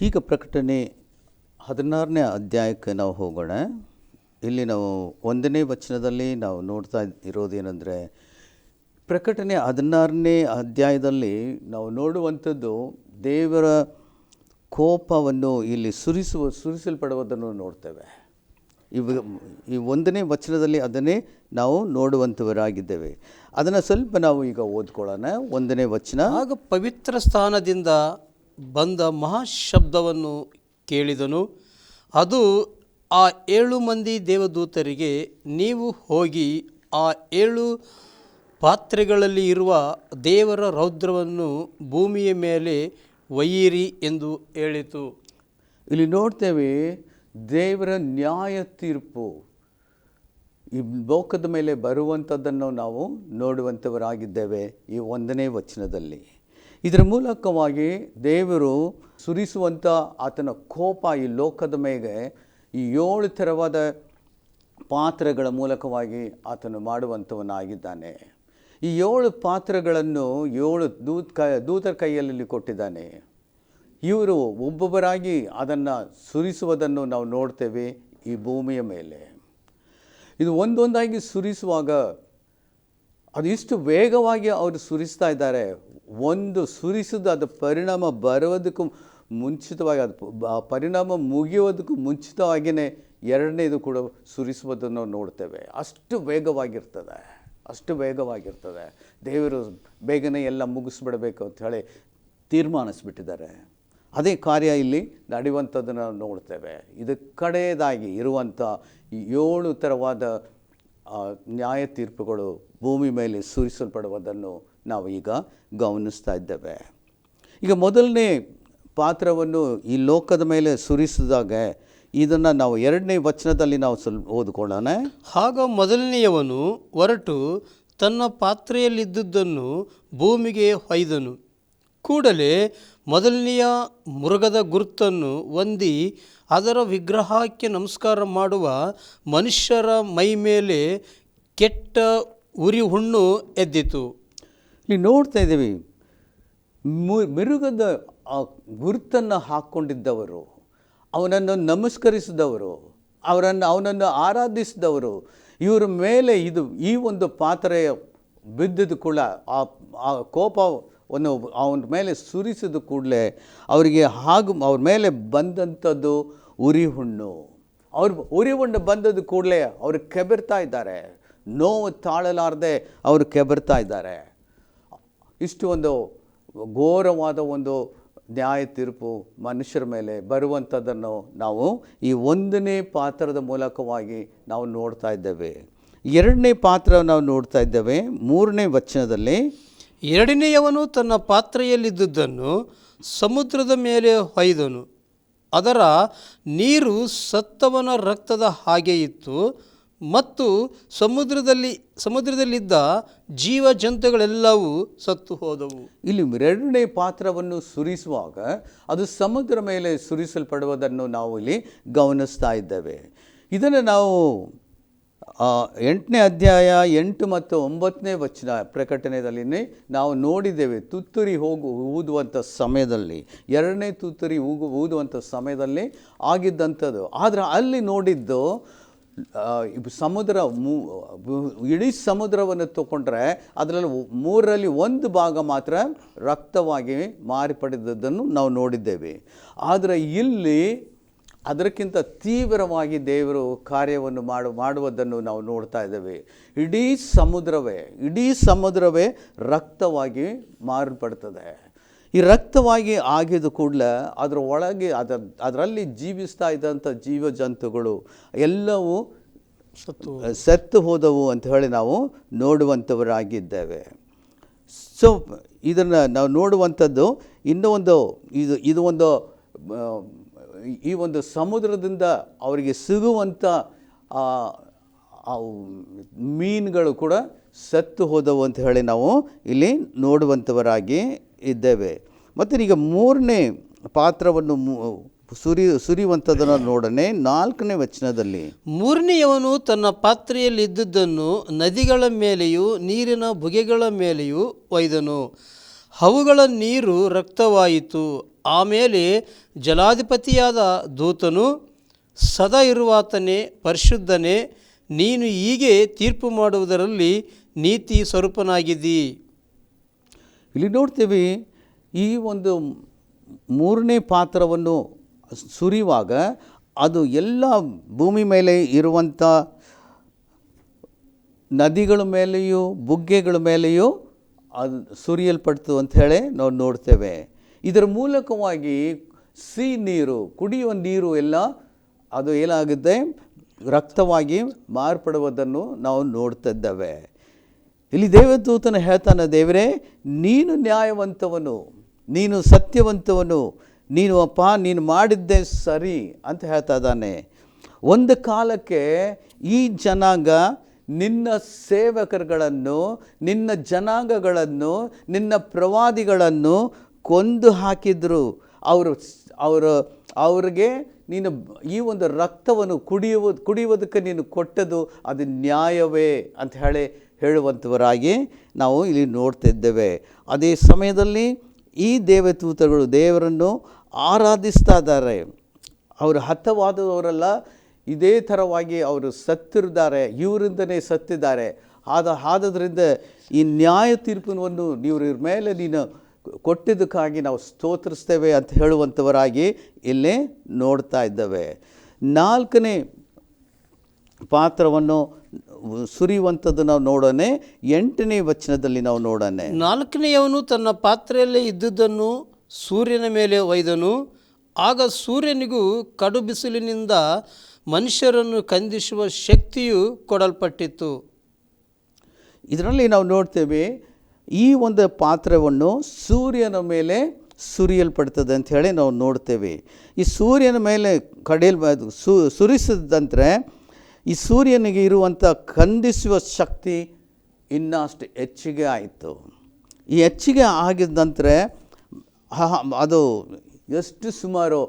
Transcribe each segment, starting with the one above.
ಈಗ ಪ್ರಕಟಣೆ 16ನೇ ಅಧ್ಯಾಯಕ್ಕೆ ನಾವು ಹೋಗೋಣ. ಇಲ್ಲಿ ನಾವು 1ನೇ ವಚನದಲ್ಲಿ ನಾವು ನೋಡ್ತಾ ಇರೋದೇನೆಂದರೆ, ಪ್ರಕಟಣೆ 16ನೇ ಅಧ್ಯಾಯದಲ್ಲಿ ನಾವು ನೋಡುವಂಥದ್ದು ದೇವರ ಕೋಪವನ್ನು ಇಲ್ಲಿ ಸುರಿಸಲ್ಪಡುವುದನ್ನು ನೋಡ್ತೇವೆ. ಈ 1ನೇ ವಚನದಲ್ಲಿ ಅದನ್ನೇ ನಾವು ನೋಡುವಂಥವರಾಗಿದ್ದೇವೆ. ಅದನ್ನು ಸ್ವಲ್ಪ ನಾವು ಈಗ ಓದ್ಕೊಳ್ಳೋಣ. 1ನೇ ವಚನ. ಆಗ ಪವಿತ್ರ ಸ್ಥಾನದಿಂದ ಬಂದ ಮಹಾಶಬ್ದವನ್ನು ಕೇಳಿದನು. ಅದು ಆ 7 ಮಂದಿ ದೇವದೂತರಿಗೆ, ನೀವು ಹೋಗಿ ಆ 7 ಪಾತ್ರೆಗಳಲ್ಲಿ ಇರುವ ದೇವರ ರೌದ್ರವನ್ನು ಭೂಮಿಯ ಮೇಲೆ ಒಯ್ಯಿರಿ ಎಂದು ಹೇಳಿತು. ಇಲ್ಲಿ ನೋಡ್ತೇವೆ ದೇವರ ನ್ಯಾಯ ತೀರ್ಪು ಈ ಲೋಕದ ಮೇಲೆ ಬರುವಂಥದ್ದನ್ನು ನಾವು ನೋಡುವಂಥವರಾಗಿದ್ದೇವೆ ಈ 1ನೇ ವಚನದಲ್ಲಿ. ಇದರ ಮೂಲಕವಾಗಿ ದೇವರು ಸುರಿಸುವಂಥ ಆತನ ಕೋಪ ಈ ಲೋಕದ ಮೇಲೆ ಈ 7 ಥರವಾದ ಪಾತ್ರೆಗಳ ಮೂಲಕವಾಗಿ ಆತನು ಮಾಡುವಂಥವನಾಗಿದ್ದಾನೆ. ಈ 7 ಪಾತ್ರೆಗಳನ್ನು 7 ದೂತರ ಕೈಯಲ್ಲಿ ಕೊಟ್ಟಿದ್ದಾನೆ. ಇವರು ಒಬ್ಬೊಬ್ಬರಾಗಿ ಅದನ್ನು ಸುರಿಸುವುದನ್ನು ನಾವು ನೋಡ್ತೇವೆ ಈ ಭೂಮಿಯ ಮೇಲೆ. ಇದು ಒಂದೊಂದಾಗಿ ಸುರಿಸುವಾಗ ಅದು ಇಷ್ಟು ವೇಗವಾಗಿ ಅವರು ಸುರಿಸ್ತಾ ಇದ್ದಾರೆ. ಒಂದು ಸುರಿಸಿದ ಅದು ಪರಿಣಾಮ ಬರೋದಕ್ಕೂ ಮುಂಚಿತವಾಗಿ, ಅದು ಪರಿಣಾಮ ಮುಗಿಯೋದಕ್ಕೂ ಮುಂಚಿತವಾಗಿಯೇ ಎರಡನೇದು ಕೂಡ ಸುರಿಸುವುದನ್ನು ನೋಡ್ತೇವೆ. ಅಷ್ಟು ವೇಗವಾಗಿರ್ತದೆ. ದೇವರು ಬೇಗನೆ ಎಲ್ಲ ಮುಗಿಸ್ಬಿಡಬೇಕು ಅಂತ ಹೇಳಿ ತೀರ್ಮಾನಿಸ್ಬಿಟ್ಟಿದ್ದಾರೆ. ಅದೇ ಕಾರ್ಯ ಇಲ್ಲಿ ನಡೆಯುವಂಥದ್ದನ್ನು ನಾವು ನೋಡ್ತೇವೆ. ಇದು ಕಡೆಯದಾಗಿ ಇರುವಂಥ 7 ಥರವಾದ ನ್ಯಾಯ ತೀರ್ಪುಗಳು ಭೂಮಿ ಮೇಲೆ ಸುರಿಸಲ್ಪಡುವುದನ್ನು ನಾವು ಈಗ ಗಮನಿಸ್ತಾ ಇದ್ದೇವೆ. ಈಗ ಮೊದಲನೇ ಪಾತ್ರವನ್ನು ಈ ಲೋಕದ ಮೇಲೆ ಸುರಿಸಿದಾಗ ಇದನ್ನು ನಾವು 2ನೇ ವಚನದಲ್ಲಿ ನಾವು ಸ್ವಲ್ಪ ಓದ್ಕೊಳ್ಳೋಣ. ಆಗ ಮೊದಲನೆಯವನು ಹೊರಟು ತನ್ನ ಪಾತ್ರೆಯಲ್ಲಿದ್ದುದನ್ನು ಭೂಮಿಗೆ ಹೊಯ್ದನು. ಕೂಡಲೇ ಮೊದಲನೆಯ ಮೃಗದ ಗುರುತನ್ನು ಹೊಂದಿ ಅದರ ವಿಗ್ರಹಕ್ಕೆ ನಮಸ್ಕಾರ ಮಾಡುವ ಮನುಷ್ಯರ ಮೈ ಮೇಲೆ ಕೆಟ್ಟ ಉರಿ ಹುಣ್ಣು ಎದ್ದಿತು. ನೀವು ನೋಡ್ತಾ ಇದ್ದೀವಿ, ಮಿರುಗದ ಗುರುತನ್ನು ಹಾಕ್ಕೊಂಡಿದ್ದವರು, ಅವನನ್ನು ನಮಸ್ಕರಿಸಿದವರು, ಅವನನ್ನು ಆರಾಧಿಸಿದವರು, ಇವರ ಮೇಲೆ ಈ ಒಂದು ಪಾತ್ರೆ ಬಿದ್ದಿದ್ದು ಕೂಡ ಆ ಕೋಪವನ್ನು ಅವನ ಮೇಲೆ ಸುರಿಸಿದ ಕೂಡಲೇ ಅವರಿಗೆ ಅವ್ರ ಮೇಲೆ ಬಂದಂಥದ್ದು ಉರಿ ಹುಣ್ಣು. ಉರಿ ಹುಣ್ಣು ಬಂದದ್ದು ಕೂಡಲೇ ಅವರು ಕೆಬರ್ತಾ ಇದ್ದಾರೆ. ನೋವು ತಾಳಲಾರದೆ ಅವರು ಕೆಬರ್ತಾ ಇದ್ದಾರೆ. ಇಷ್ಟು ಒಂದು ಘೋರವಾದ ಒಂದು ನ್ಯಾಯ ತೀರ್ಪು ಮನುಷ್ಯರ ಮೇಲೆ ಬರುವಂಥದ್ದನ್ನು ನಾವು ಈ 1ನೇ ಪಾತ್ರದ ಮೂಲಕವಾಗಿ ನಾವು ನೋಡ್ತಾ ಇದ್ದೇವೆ. 2ನೇ ಪಾತ್ರ ನಾವು ನೋಡ್ತಾ ಇದ್ದೇವೆ 3ನೇ ವಚನದಲ್ಲಿ. 2ನೆಯವನು ತನ್ನ ಪಾತ್ರೆಯಲ್ಲಿದ್ದುದನ್ನು ಸಮುದ್ರದ ಮೇಲೆ ಹೊಯ್ದನು. ಅದರ ನೀರು ಸತ್ತವನ ರಕ್ತದ ಹಾಗೆ ಇತ್ತು ಮತ್ತು ಸಮುದ್ರದಲ್ಲಿದ್ದ ಜೀವ ಜಂತುಗಳೆಲ್ಲವೂ ಸತ್ತು ಹೋದವು. ಇಲ್ಲಿ 2ನೇ ಪಾತ್ರವನ್ನು ಸುರಿಸುವಾಗ ಅದು ಸಮುದ್ರ ಮೇಲೆ ಸುರಿಸಲ್ಪಡುವುದನ್ನು ನಾವು ಇಲ್ಲಿ ಗಮನಿಸ್ತಾ ಇದ್ದೇವೆ. ಇದನ್ನು ನಾವು 8ನೇ ಅಧ್ಯಾಯ 8 ಮತ್ತು 9ನೇ ವಚನ ಪ್ರಕಟಣೆಯಲ್ಲಿ ನಾವು ನೋಡಿದ್ದೇವೆ. ತುತ್ತೂರಿ ಊದುವಂಥ ಸಮಯದಲ್ಲಿ, 2ನೇ ತುತ್ತೂರಿ ಊದುವಂಥ ಸಮಯದಲ್ಲಿ ಆಗಿದ್ದಂಥದ್ದು. ಆದರೆ ಅಲ್ಲಿ ನೋಡಿದ್ದು ಸಮುದ್ರ, ಇಡೀ ಸಮುದ್ರವನ್ನು ತಗೊಂಡ್ರೆ ಅದರಲ್ಲಿ 3ರಲ್ಲಿ 1 ಭಾಗ ಮಾತ್ರ ರಕ್ತವಾಗಿ ಮಾರ್ಪಡಿದ್ದನ್ನು ನಾವು ನೋಡಿದ್ದೇವೆ. ಆದರೆ ಇಲ್ಲಿ ಅದಕ್ಕಿಂತ ತೀವ್ರವಾಗಿ ದೇವರು ಕಾರ್ಯವನ್ನು ಮಾಡುವುದನ್ನು ನಾವು ನೋಡ್ತಾ ಇದ್ದೇವೆ. ಇಡೀ ಸಮುದ್ರವೇ ರಕ್ತವಾಗಿ ಮಾರ್ಪಡ್ತದೆ. ಈ ರಕ್ತವಾಗಿ ಆಗಿದ ಕೂಡಲೇ ಅದರ ಒಳಗೆ ಅದರಲ್ಲಿ ಜೀವಿಸ್ತಾ ಇದ್ದಂಥ ಜೀವ ಜಂತುಗಳು ಎಲ್ಲವೂ ಸತ್ತು ಹೋದವು ಅಂತ ಹೇಳಿ ನಾವು ನೋಡುವಂಥವರಾಗಿದ್ದೇವೆ. ಸೊ ಇದನ್ನು ನಾವು ನೋಡುವಂಥದ್ದು ಇನ್ನೂ ಒಂದು ಇದು ಒಂದು ಈ ಒಂದು ಸಮುದ್ರದಿಂದ ಅವರಿಗೆ ಸಿಗುವಂಥ ಮೀನುಗಳು ಕೂಡ ಸತ್ತು ಹೋದವು ಅಂತ ಹೇಳಿ ನಾವು ಇಲ್ಲಿ ನೋಡುವಂಥವರಾಗಿ ಇದ್ದೇವೆ. ಮತ್ತು ಈಗ 3ನೇ ಪಾತ್ರವನ್ನು ಸುರಿಯುವಂಥದ್ದನ್ನು ನೋಡೋಣ. 4ನೇ ವಚನದಲ್ಲಿ. 3ನೆಯವನು ತನ್ನ ಪಾತ್ರೆಯಲ್ಲಿದ್ದುದನ್ನು ನದಿಗಳ ಮೇಲೆಯೂ ನೀರಿನ ಬುಗೆಗಳ ಮೇಲೆಯೂ ಒಯ್ದನು. ಅವುಗಳ ನೀರು ರಕ್ತವಾಯಿತು. ಆಮೇಲೆ ಜಲಾಧಿಪತಿಯಾದ ದೂತನು, ಸದಾ ಇರುವಾತನೇ, ಪರಿಶುದ್ಧನೇ, ನೀನು ಹೀಗೆ ತೀರ್ಪು ಮಾಡುವುದರಲ್ಲಿ ನೀತಿ ಸ್ವರೂಪನಾಗಿದ್ದೀ. ಇಲ್ಲಿ ನೋಡ್ತೀವಿ, ಈ ಒಂದು ಮೂರನೇ ಪಾತ್ರವನ್ನು ಸುರಿಯುವಾಗ ಅದು ಎಲ್ಲ ಭೂಮಿ ಮೇಲೆ ಇರುವಂಥ ನದಿಗಳ ಮೇಲೆಯೂ ಬುಗ್ಗೆಗಳ ಮೇಲೆಯೂ ಅದು ಸುರಿಯಲ್ಪಡ್ತು ಅಂಥೇಳಿ ನಾವು ನೋಡ್ತೇವೆ. ಇದರ ಮೂಲಕವಾಗಿ ಸಿಹಿ ನೀರು, ಕುಡಿಯುವ ನೀರು ಎಲ್ಲ ಅದು ಏನಾಗುತ್ತೆ, ರಕ್ತವಾಗಿ ಮಾರ್ಪಡುವುದನ್ನು ನಾವು ನೋಡ್ತಿದ್ದೇವೆ. ಇಲ್ಲಿ ದೇವದೂತನು ಹೇಳ್ತಾನೆ, ದೇವರೇ ನೀನು ನ್ಯಾಯವಂತವನು, ನೀನು ಸತ್ಯವಂತವನು, ನೀನು ಮಾಡಿದ್ದೇ ಸರಿ ಅಂತ ಹೇಳ್ತಾ ಇದ್ದಾನೆ. ಒಂದು ಕಾಲಕ್ಕೆ ಈ ಜನಾಂಗ ನಿನ್ನ ಸೇವಕರುಗಳನ್ನು, ನಿನ್ನ ಜನಾಂಗಗಳನ್ನು, ನಿನ್ನ ಪ್ರವಾದಿಗಳನ್ನು ಕೊಂದು ಹಾಕಿದ್ರು. ಅವ್ರಿಗೆ ನೀನು ಈ ಒಂದು ರಕ್ತವನ್ನು ಕುಡಿಯುವುದಕ್ಕೆ ನೀನು ಕೊಟ್ಟದು ಅದು ನ್ಯಾಯವೇ ಅಂತ ಹೇಳುವಂಥವರಾಗಿ ನಾವು ಇಲ್ಲಿ ನೋಡ್ತಿದ್ದೇವೆ. ಅದೇ ಸಮಯದಲ್ಲಿ ಈ ದೇವದೂತರು ದೇವರನ್ನು ಆರಾಧಿಸ್ತಾ ಇದ್ದಾರೆ. ಅವರು ಹತವಾದವರೆಲ್ಲ ಇದೇ ಥರವಾಗಿ ಅವರು ಸತ್ತಿದ್ದಾರೆ, ಇವರಿಂದನೇ ಸತ್ತಿದ್ದಾರೆ. ಆದದ್ರಿಂದ ಈ ನ್ಯಾಯ ತೀರ್ಪನ್ನು ಇವ್ರ ಮೇಲೆ ನೀನು ಕೊಟ್ಟಿದ್ದಕ್ಕಾಗಿ ನಾವು ಸ್ತೋತ್ರಿಸ್ತೇವೆ ಅಂತ ಹೇಳುವಂಥವರಾಗಿ ಇಲ್ಲೇ ನೋಡ್ತಾ ಇದ್ದೇವೆ. ನಾಲ್ಕನೇ ಪಾತ್ರವನ್ನು ಸುರಿಯುವಂಥದ್ದು ನಾವು ನೋಡೋಣ. 8ನೇ ವಚನದಲ್ಲಿ ನಾವು ನೋಡೋಣ. ನಾಲ್ಕನೆಯವನು ತನ್ನ ಪಾತ್ರೆಯಲ್ಲೇ ಇದ್ದುದನ್ನು ಸೂರ್ಯನ ಮೇಲೆ ಒಯ್ದನು. ಆಗ ಸೂರ್ಯನಿಗೂ ಕಡು ಬಿಸಿಲಿನಿಂದ ಮನುಷ್ಯರನ್ನು ಕಂದಿಸುವ ಶಕ್ತಿಯು ಕೊಡಲ್ಪಟ್ಟಿತು. ಇದರಲ್ಲಿ ನಾವು ನೋಡ್ತೇವೆ, ಈ ಒಂದು ಪಾತ್ರವನ್ನು ಸೂರ್ಯನ ಮೇಲೆ ಸುರಿಯಲ್ಪಡ್ತದೆ ಅಂತ ಹೇಳಿ ನಾವು ನೋಡ್ತೇವೆ. ಈ ಸೂರ್ಯನ ಮೇಲೆ ಸುರಿಸಿದಂದರೆ ಈ ಸೂರ್ಯನಿಗೆ ಇರುವಂಥ ಖಂಡಿಸುವ ಶಕ್ತಿ ಇನ್ನಷ್ಟು ಹೆಚ್ಚಿಗೆ ಆಯಿತು. ಈ ಹೆಚ್ಚಿಗೆ ಆಗಿದ ನಂತರ ಅದು ಎಷ್ಟು ಸುಮಾರು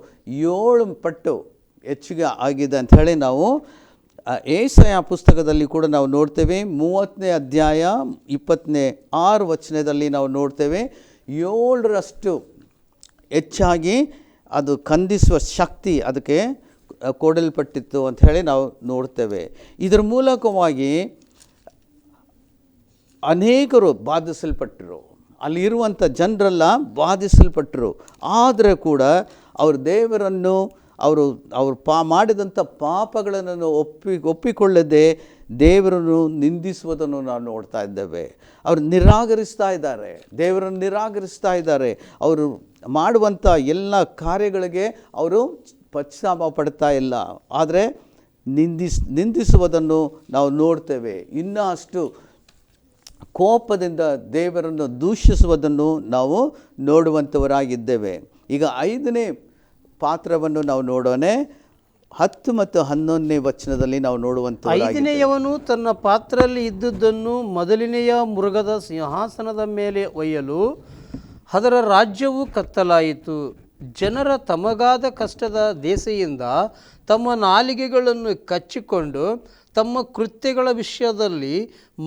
7 ಪಟ್ಟು ಹೆಚ್ಚಿಗೆ ಆಗಿದೆ ಅಂಥೇಳಿ ನಾವು ಏಸಾಯ ಪುಸ್ತಕದಲ್ಲಿ ಕೂಡ ನಾವು ನೋಡ್ತೇವೆ. 30ನೇ ಅಧ್ಯಾಯ 26 ವಚನದಲ್ಲಿ ನಾವು ನೋಡ್ತೇವೆ, 7ರಷ್ಟು ಹೆಚ್ಚಾಗಿ ಅದು ಖಂಡಿಸುವ ಶಕ್ತಿ ಅದಕ್ಕೆ ಕೊಡಲ್ಪಟ್ಟಿತ್ತು ಅಂಥೇಳಿ ನಾವು ನೋಡ್ತೇವೆ. ಇದರ ಮೂಲಕವಾಗಿ ಅನೇಕರು ಬಾಧಿಸಲ್ಪಟ್ಟರು, ಅಲ್ಲಿರುವಂಥ ಜನರೆಲ್ಲ ಬಾಧಿಸಲ್ಪಟ್ಟರು. ಆದರೆ ಕೂಡ ಅವರು ದೇವರನ್ನು ಅವರು ಮಾಡಿದಂಥ ಪಾಪಗಳನ್ನು ಒಪ್ಪಿಕೊಳ್ಳದೆ ದೇವರನ್ನು ನಿಂದಿಸುವುದನ್ನು ನಾವು ನೋಡ್ತಾ ಇದ್ದೇವೆ. ಅವರು ನಿರಾಕರಿಸ್ತಾ ಇದ್ದಾರೆ, ದೇವರನ್ನು ನಿರಾಕರಿಸ್ತಾ ಇದ್ದಾರೆ. ಅವರು ಮಾಡುವಂಥ ಎಲ್ಲ ಕಾರ್ಯಗಳಿಗೆ ಅವರು ಪಶ್ಚಾತ್ತಾಪ ಪಡ್ತಾ ಇಲ್ಲ, ಆದರೆ ನಿಂದಿಸುವುದನ್ನು ನಾವು ನೋಡ್ತೇವೆ. ಇನ್ನೂ ಅಷ್ಟು ಕೋಪದಿಂದ ದೇವರನ್ನು ದೂಷಿಸುವುದನ್ನು ನಾವು ನೋಡುವಂಥವರಾಗಿದ್ದೇವೆ. ಈಗ 5ನೇ ಪಾತ್ರವನ್ನು ನಾವು ನೋಡೋಣ. 10 ಮತ್ತು 11ನೇ ವಚನದಲ್ಲಿ ನಾವು ನೋಡುವಂಥ 5ನೇಯವನು ತನ್ನ ಪಾತ್ರೆಯಲ್ಲಿ ಇದ್ದುದನ್ನು ಮೊದಲನೆಯ ಮೃಗದ ಸಿಂಹಾಸನದ ಮೇಲೆ ಒಯ್ಯಲು ಅದರ ರಾಜ್ಯವು ಕತ್ತಲಾಯಿತು. ಜನರ ತಮಗಾದ ಕಷ್ಟದ ದೆಸೆಯಿಂದ ತಮ್ಮ ನಾಲಿಗೆಗಳನ್ನು ಕಚ್ಚಿಕೊಂಡು ತಮ್ಮ ಕೃತ್ಯಗಳ ವಿಷಯದಲ್ಲಿ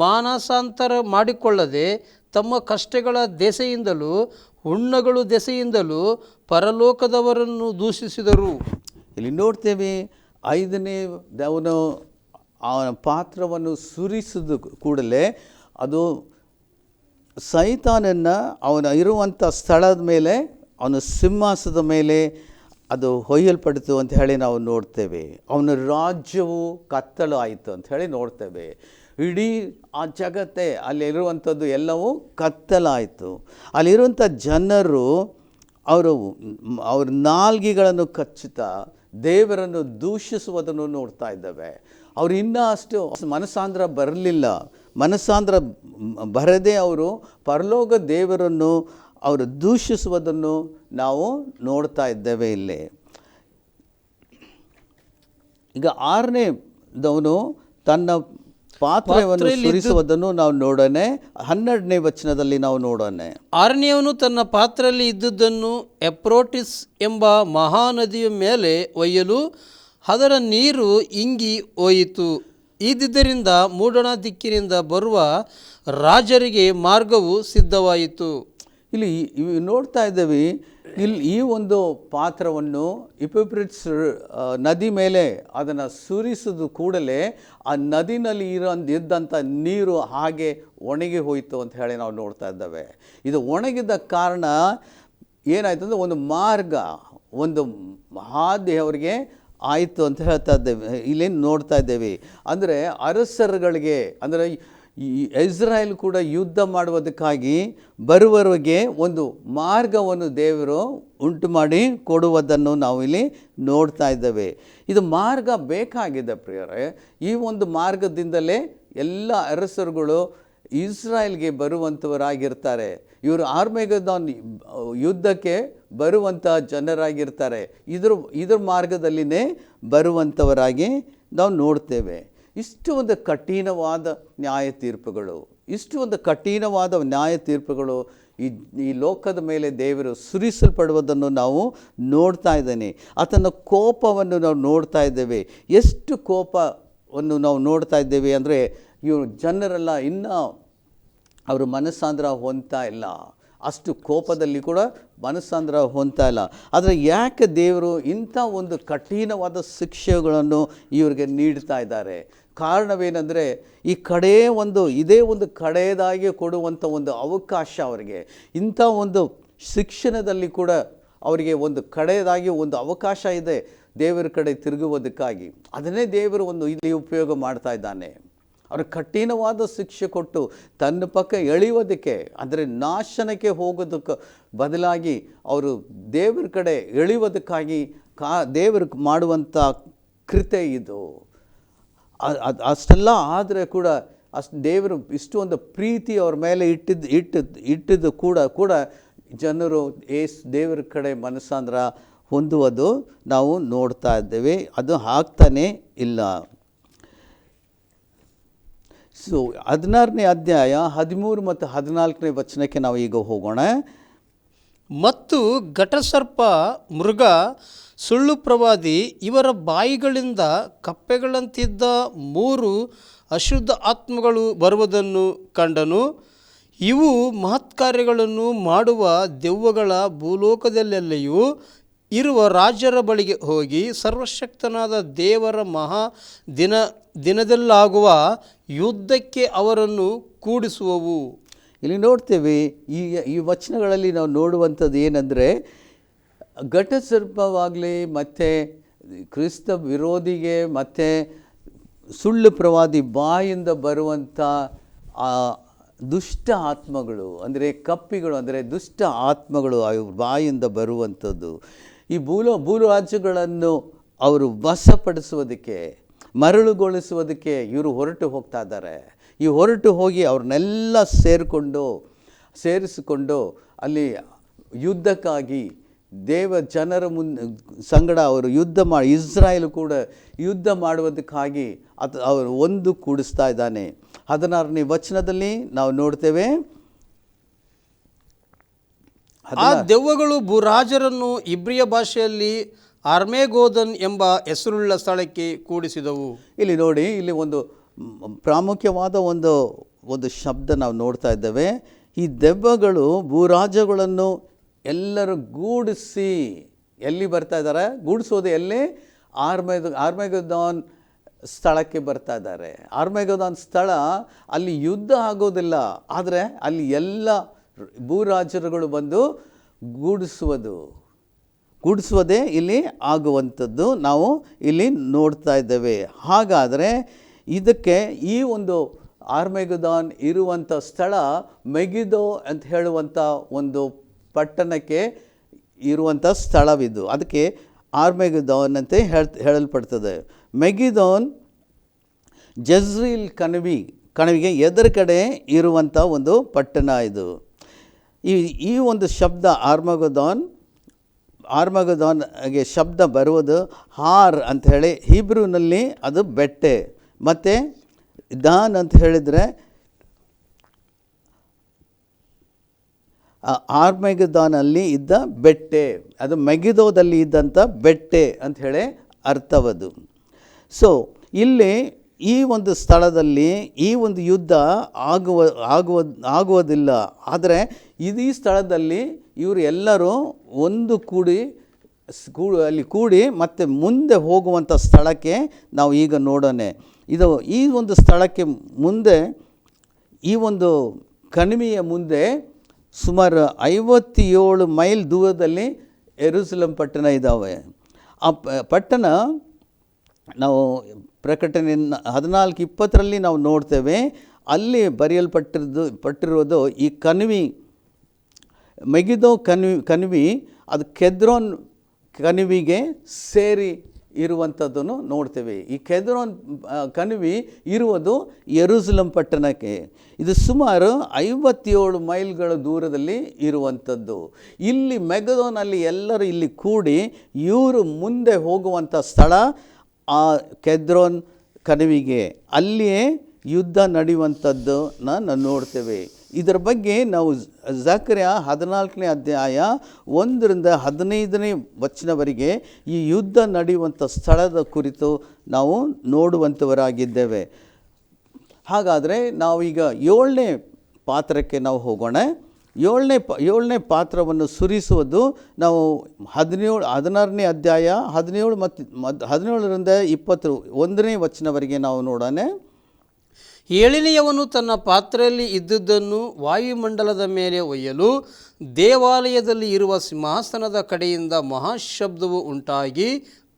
ಮಾನಸಾಂತರ ಮಾಡಿಕೊಳ್ಳದೆ ತಮ್ಮ ಕಷ್ಟಗಳ ದೆಸೆಯಿಂದಲೂ ಹುಣ್ಣುಗಳು ದೆಸೆಯಿಂದಲೂ ಪರಲೋಕದವರನ್ನು ದೂಷಿಸಿದರು. ಇಲ್ಲಿ ನೋಡ್ತೇವೆ, 5ನೇದವನು ಅವನ ಪಾತ್ರವನ್ನು ಸುರಿಸಿದ ಕೂಡಲೇ ಅದು ಸೈತಾನನ್ನು ಅವನ ಇರುವಂಥ ಸ್ಥಳದ ಮೇಲೆ, ಅವನ ಸಿಂಹಾಸನದ ಮೇಲೆ ಅದು ಹೊಯ್ಯಲ್ಪಡ್ತು ಅಂತ ಹೇಳಿ ನಾವು ನೋಡ್ತೇವೆ. ಅವನ ರಾಜ್ಯವು ಕತ್ತಲು ಆಯಿತು ಅಂತ ಹೇಳಿ ನೋಡ್ತೇವೆ. ಇಡೀ ಆ ಜಗತ್ತೇ ಅಲ್ಲಿರುವಂಥದ್ದು ಎಲ್ಲವೂ ಕತ್ತಲಾಯಿತು. ಅಲ್ಲಿರುವಂಥ ಜನರು ಅವ್ರ ನಾಲ್ಗೆಗಳನ್ನು ಕಚ್ಚುತ್ತಾ ದೇವರನ್ನು ದೂಷಿಸುವುದನ್ನು ನೋಡ್ತಾ ಇದ್ದೇವೆ. ಅವರು ಇನ್ನೂ ಅಷ್ಟು ಮನಸ್ಸಾಂದ್ರ ಬರಲಿಲ್ಲ. ಮನಸ್ಸಾಂದ್ರ ಬರದೆ ಅವರು ಪರಲೋಕ ದೇವರನ್ನು ಅವರು ದೂಷಿಸುವುದನ್ನು ನಾವು ನೋಡ್ತಾ ಇದ್ದೇವೆ ಇಲ್ಲಿ. ಈಗ 6ನೇದವನು ತನ್ನ ಪಾತ್ರೆಯನ್ನು ಸುರಿಸುವುದನ್ನು ನಾವು ನೋಡೋಣ. 12ನೇ ವಚನದಲ್ಲಿ ನಾವು ನೋಡೋಣ. 6ನೇಯವನು ತನ್ನ ಪಾತ್ರೆಯಲ್ಲಿ ಇದ್ದುದನ್ನು ಎಪ್ರೋಟಿಸ್ ಎಂಬ ಮಹಾನದಿಯ ಮೇಲೆ ಒಯ್ಯಲು ಅದರ ನೀರು ಇಂಗಿ ಹೋಯಿತು. ಇದ್ದುದರಿಂದ ಮೂಡಣ ದಿಕ್ಕಿನಿಂದ ಬರುವ ರಾಜರಿಗೆ ಮಾರ್ಗವು ಸಿದ್ಧವಾಯಿತು. ಇಲ್ಲಿ ನೋಡ್ತಾ ಇದ್ದೇವೆ, ಇಲ್ಲಿ ಈ ಒಂದು ಪಾತ್ರವನ್ನು ಇಪಿಪ್ರಿಟ್ಸ್ ನದಿ ಮೇಲೆ ಅದನ್ನು ಸುರಿಸಿದ ಕೂಡಲೇ ಆ ನದಿನಲ್ಲಿ ಇದ್ದಂಥ ನೀರು ಹಾಗೆ ಒಣಗಿ ಹೋಯಿತು ಅಂತ ಹೇಳಿ ನಾವು ನೋಡ್ತಾ ಇದ್ದೇವೆ. ಇದು ಒಣಗಿದ ಕಾರಣ ಏನಾಯ್ತು ಅಂದರೆ ಒಂದು ಮಾರ್ಗ, ಒಂದು ಹಾದಿ ಅವರಿಗೆ ಆಯಿತು ಅಂತ ಹೇಳ್ತಾ ಇದ್ದೇವೆ. ಇಲ್ಲೇನು ನೋಡ್ತಾ ಇದ್ದೇವೆ ಅಂದರೆ ಅರಸರುಗಳಿಗೆ, ಅಂದರೆ ಈ ಇಸ್ರಾಯೇಲ್ ಕೂಡ ಯುದ್ಧ ಮಾಡುವುದಕ್ಕಾಗಿ ಬರುವವರೆಗೆ ಒಂದು ಮಾರ್ಗವನ್ನು ದೇವರು ಉಂಟು ಮಾಡಿ ಕೊಡುವುದನ್ನು ನಾವು ಇಲ್ಲಿ ನೋಡ್ತಾ ಇದ್ದೇವೆ. ಇದು ಮಾರ್ಗ ಬೇಕಾಗಿದೆ ಪ್ರಿಯರೇ. ಈ ಒಂದು ಮಾರ್ಗದಿಂದಲೇ ಎಲ್ಲ ಅರಸರುಗಳು ಇಸ್ರಾಯೇಲ್ಗೆ ಬರುವಂಥವರಾಗಿರ್ತಾರೆ. ಇವರು ಆರ್ಮೆಗೆದೋನ್ ಯುದ್ಧಕ್ಕೆ ಬರುವಂಥ ಜನರಾಗಿರ್ತಾರೆ. ಇದ್ರ ಮಾರ್ಗದಲ್ಲಿನೇ ಬರುವಂಥವರಾಗಿ ನಾವು ನೋಡ್ತೇವೆ. ಇಷ್ಟು ಒಂದು ಕಠಿಣವಾದ ನ್ಯಾಯ ತೀರ್ಪುಗಳು ಈ ಲೋಕದ ಮೇಲೆ ದೇವರು ಸುರಿಸಲ್ಪಡುವುದನ್ನು ನಾವು ನೋಡ್ತಾ ಇದ್ದೇನೆ. ಆತನ ಕೋಪವನ್ನು ನಾವು ನೋಡ್ತಾ ಇದ್ದೇವೆ. ಎಷ್ಟು ಕೋಪವನ್ನು ನಾವು ನೋಡ್ತಾ ಇದ್ದೇವೆ ಅಂದರೆ, ಇವರು ಜನರೆಲ್ಲ ಇನ್ನೂ ಅವರು ಮನಸ್ಸಾಂತರ ಹೊಂದ್ತಾ ಇಲ್ಲ. ಅಷ್ಟು ಕೋಪದಲ್ಲಿ ಕೂಡ ಮನಸ್ಸಾಂತರ ಹೊಂದ್ತಾ ಇಲ್ಲ. ಆದರೆ ಯಾಕೆ ದೇವರು ಇಂಥ ಒಂದು ಕಠಿಣವಾದ ಶಿಕ್ಷೆಗಳನ್ನು ಇವರಿಗೆ ನೀಡ್ತಾ ಇದ್ದಾರೆ? ಕಾರಣವೇನೆಂದರೆ, ಇದೇ ಒಂದು ಕಡೆಯದಾಗಿ ಕೊಡುವಂಥ ಒಂದು ಅವಕಾಶ ಅವರಿಗೆ. ಇಂಥ ಒಂದು ಶಿಕ್ಷಣದಲ್ಲಿ ಕೂಡ ಅವರಿಗೆ ಒಂದು ಕಡೆಯದಾಗಿ ಒಂದು ಅವಕಾಶ ಇದೆ ದೇವರ ಕಡೆ ತಿರುಗುವುದಕ್ಕಾಗಿ. ಅದನ್ನೇ ದೇವರು ಇಲ್ಲಿ ಉಪಯೋಗ ಮಾಡ್ತಾ ಇದ್ದಾನೆ. ಅವರು ಕಠಿಣವಾದ ಶಿಕ್ಷೆ ಕೊಟ್ಟು ತನ್ನ ಪಕ್ಕ ಎಳೆಯುವುದಕ್ಕೆ, ಅಂದರೆ ನಾಶನಕ್ಕೆ ಹೋಗೋದಕ್ಕೆ ಬದಲಾಗಿ ಅವರು ದೇವರ ಕಡೆ ಎಳೆಯುವುದಕ್ಕಾಗಿ ದೇವರು ಮಾಡುವಂಥ ಕೃತ್ಯ ಇದು. ಅಷ್ಟೆಲ್ಲ ಆದರೆ ಕೂಡ ದೇವರು ಇಷ್ಟೊಂದು ಪ್ರೀತಿ ಅವ್ರ ಮೇಲೆ ಇಟ್ಟಿದ್ದು ಕೂಡ ಜನರು ದೇವರ ಕಡೆ ಮನಸ್ಸಾಂತರ ಹೊಂದುವುದು ನಾವು ನೋಡ್ತಾ ಇದ್ದೇವೆ. ಅದು ಆಗ್ತಾನೇ ಇಲ್ಲ. ಸೊ 16ನೇ ಅಧ್ಯಾಯ 13 ಮತ್ತು 14ನೇ ವಚನಕ್ಕೆ ನಾವು ಈಗ ಹೋಗೋಣ. ಮತ್ತು ಘಟಸರ್ಪ, ಮೃಗ, ಸುಳ್ಳು ಪ್ರವಾದಿ ಇವರ ಬಾಯಿಗಳಿಂದ ಕಪ್ಪೆಗಳಂತಿದ್ದ 3 ಅಶುದ್ಧ ಆತ್ಮಗಳು ಬರುವುದನ್ನು ಕಂಡನು. ಇವು ಮಹತ್ಕಾರ್ಯಗಳನ್ನು ಮಾಡುವ ದೆವ್ವಗಳ ಭೂಲೋಕದಲ್ಲೆಲ್ಲೆಯೂ ಇರುವ ರಾಜರ ಬಳಿಗೆ ಹೋಗಿ ಸರ್ವಶಕ್ತನಾದ ದೇವರ ದಿನದಲ್ಲಾಗುವ ಯುದ್ಧಕ್ಕೆ ಅವರನ್ನು ಕೂಡಿಸುವವು. ಇಲ್ಲಿ ನೋಡ್ತೇವೆ, ಈ ವಚನಗಳಲ್ಲಿ ನಾವು ನೋಡುವಂಥದ್ದು ಏನಂದರೆ, ಘಟಸರ್ಪವಾಗಲಿ ಮತ್ತು ಕ್ರಿಸ್ತ ವಿರೋಧಿಗೆ ಮತ್ತು ಸುಳ್ಳು ಪ್ರವಾದಿ ಬಾಯಿಂದ ಬರುವಂಥ ದುಷ್ಟ ಆತ್ಮಗಳು, ಅಂದರೆ ಕಪ್ಪಿಗಳು, ಅಂದರೆ ದುಷ್ಟ ಆತ್ಮಗಳು ಬಾಯಿಂದ ಬರುವಂಥದ್ದು. ಈ ಭೂರಾಜ್ಯಗಳನ್ನು ಅವರು ವಶಪಡಿಸುವುದಕ್ಕೆ, ಮರಳುಗೊಳಿಸುವುದಕ್ಕೆ ಇವರು ಹೊರಟು ಹೋಗ್ತಾ ಇದ್ದಾರೆ. ಈ ಹೊರಟು ಹೋಗಿ ಅವ್ರನ್ನೆಲ್ಲ ಸೇರಿಸಿಕೊಂಡು ಅಲ್ಲಿ ಯುದ್ಧಕ್ಕಾಗಿ ಜನರ ಸಂಗಡ ಅವರು ಇಸ್ರಾಯೇಲ್ ಕೂಡ ಯುದ್ಧ ಮಾಡುವುದಕ್ಕಾಗಿ ಅವರು ಒಂದು ಕೂಡಿಸ್ತಾ ಇದ್ದಾನೆ. 16ನೇ ವಚನದಲ್ಲಿ ನಾವು ನೋಡ್ತೇವೆ, ಆ ದೆವ್ವಗಳು ಭೂರಾಜರನ್ನು ಇಬ್ರಿಯ ಭಾಷೆಯಲ್ಲಿ ಆರ್ಮೆಗೋದನ್ ಎಂಬ ಹೆಸರುಳ್ಳ ಸ್ಥಳಕ್ಕೆ ಕೂಡಿಸಿದವು. ಇಲ್ಲಿ ನೋಡಿ, ಇಲ್ಲಿ ಒಂದು ಪ್ರಾಮುಖ್ಯವಾದ ಒಂದು ಶಬ್ದ ನಾವು ನೋಡ್ತಾ ಇದ್ದೇವೆ. ಈ ದೆವ್ವಗಳು ಭೂರಾಜ್ಯಗಳನ್ನು ಎಲ್ಲರೂ ಗೂಡಿಸಿ ಎಲ್ಲಿ ಬರ್ತಾ ಇದ್ದಾರೆ? ಗೂಡಿಸೋದು ಎಲ್ಲಿ? ಆರ್ಮೆಗೋದನ್ ಸ್ಥಳಕ್ಕೆ ಬರ್ತಾ ಇದ್ದಾರೆ. ಆರ್ಮೆಗೋದನ್ ಸ್ಥಳ, ಅಲ್ಲಿ ಯುದ್ಧ ಆಗೋದಿಲ್ಲ, ಆದರೆ ಅಲ್ಲಿ ಎಲ್ಲ ಭೂರಾಜರುಗಳು ಬಂದು ಗೂಡಿಸುವುದೇ ಇಲ್ಲಿ ಆಗುವಂಥದ್ದು ನಾವು ಇಲ್ಲಿ ನೋಡ್ತಾ ಇದ್ದೇವೆ. ಹಾಗಾದರೆ ಇದಕ್ಕೆ ಈ ಒಂದು ಆರ್ಮೆಗೋದನ್ ಇರುವಂಥ ಸ್ಥಳ ಮೆಗಿದೋ ಅಂತ ಹೇಳುವಂಥ ಒಂದು ಪಟ್ಟಣಕ್ಕೆ ಇರುವಂಥ ಸ್ಥಳವಿದು. ಅದಕ್ಕೆ ಆರ್ಮೆಗೋದನ್ ಅಂತ ಹೇಳಲ್ಪಡ್ತದೆ. ಮೆಗಿದೋನ್ ಜಜ್ರೀಲ್ ಕಣಿವೆಗೆ ಎದುರು ಕಡೆ ಇರುವಂಥ ಒಂದು ಪಟ್ಟಣ ಇದು. ಈ ಒಂದು ಶಬ್ದ ಆರ್ಮಗದೋನ್ಗೆ ಶಬ್ದ ಬರುವುದು ಹಾರ್ ಅಂತ ಹೇಳಿ, ಹೀಬ್ರೂನಲ್ಲಿ ಅದು ಬೆಟ್ಟೆ, ಮತ್ತು ದಾನ್ ಅಂತ ಹೇಳಿದರೆ ಆರ್ಮೆಗದೋನಲ್ಲಿ ಇದ್ದ ಬೆಟ್ಟೆ, ಅದು ಮೆಗಿದೋದಲ್ಲಿ ಇದ್ದಂಥ ಬೆಟ್ಟೆ ಅಂತ ಹೇಳಿ ಅರ್ಥವದು. ಸೊ ಇಲ್ಲಿ ಈ ಒಂದು ಸ್ಥಳದಲ್ಲಿ ಈ ಒಂದು ಯುದ್ಧ ಆಗುವುದಿಲ್ಲ. ಆದರೆ ಈ ಸ್ಥಳದಲ್ಲಿ ಇವರು ಎಲ್ಲರೂ ಒಂದು ಅಲ್ಲಿ ಕೂಡಿ ಮತ್ತೆ ಮುಂದೆ ಹೋಗುವಂಥ ಸ್ಥಳಕ್ಕೆ ನಾವು ಈಗ ನೋಡೋಣ. ಈ ಒಂದು ಸ್ಥಳಕ್ಕೆ ಮುಂದೆ, ಈ ಒಂದು ಕಣಿವೆಯ ಮುಂದೆ ಸುಮಾರು 57 ಮೈಲ್ ದೂರದಲ್ಲಿ ಯೆರೂಸಲೇಮ್ ಪಟ್ಟಣ ಇದ್ದಾವೆ. ಆ ಪಟ್ಟಣ ನಾವು ಪ್ರಕಟಣೆ 14:20 ನಾವು ನೋಡ್ತೇವೆ. ಅಲ್ಲಿ ಪಟ್ಟಿರುವುದು ಈ ಮೆಗಿದೋ ಕಣಿವೆ ಅದು ಕೆದ್ರೋನ್ ಕಣಿವೆಗೆ ಸೇರಿ ಇರುವಂಥದ್ದನ್ನು ನೋಡ್ತೇವೆ. ಈ ಕೆದ್ರೋನ್ ಕಣಿವೆ ಇರುವುದು ಯೆರೂಸಲೇಮ್ ಪಟ್ಟಣಕ್ಕೆ. ಇದು ಸುಮಾರು 57 ಮೈಲ್ಗಳ ದೂರದಲ್ಲಿ ಇರುವಂಥದ್ದು. ಇಲ್ಲಿ ಮೆಗದೋನಲ್ಲಿ ಎಲ್ಲರೂ ಇಲ್ಲಿ ಕೂಡಿ ಇವರು ಮುಂದೆ ಹೋಗುವಂಥ ಸ್ಥಳ ಆ ಕೆದ್ರೋನ್ ಕಣಿವೆಗೆ, ಅಲ್ಲಿಯೇ ಯುದ್ಧ ನಡೆಯುವಂಥದ್ದನ್ನು ನಾವು ನೋಡ್ತೇವೆ. ಇದರ ಬಗ್ಗೆ ನಾವು ಜಕರ್ಯ 14ನೇ ಅಧ್ಯಾಯ 1-15 ವಚನವರೆಗೆ ಈ ಯುದ್ಧ ನಡೆಯುವಂಥ ಸ್ಥಳದ ಕುರಿತು ನಾವು ನೋಡುವಂಥವರಾಗಿದ್ದೇವೆ. ಹಾಗಾದರೆ ನಾವೀಗ 7ನೇ ಪಾತ್ರಕ್ಕೆ ನಾವು ಹೋಗೋಣ. 7ನೇ ಪಾತ್ರವನ್ನು ಸುರಿಸುವುದು ನಾವು 16ನೇ ಅಧ್ಯಾಯ 17 ಮತ್ತು 17-21ನೇ ವಚನವರೆಗೆ ನಾವು ನೋಡೋಣ. 7ನೇಯವನು ತನ್ನ ಪಾತ್ರೆಯಲ್ಲಿ ಇದ್ದುದನ್ನು ವಾಯುಮಂಡಲದ ಮೇಲೆ ಒಯ್ಯಲು ದೇವಾಲಯದಲ್ಲಿ ಇರುವ ಸಿಂಹಾಸನದ ಕಡೆಯಿಂದ ಮಹಾಶಬ್ದವು ಉಂಟಾಗಿ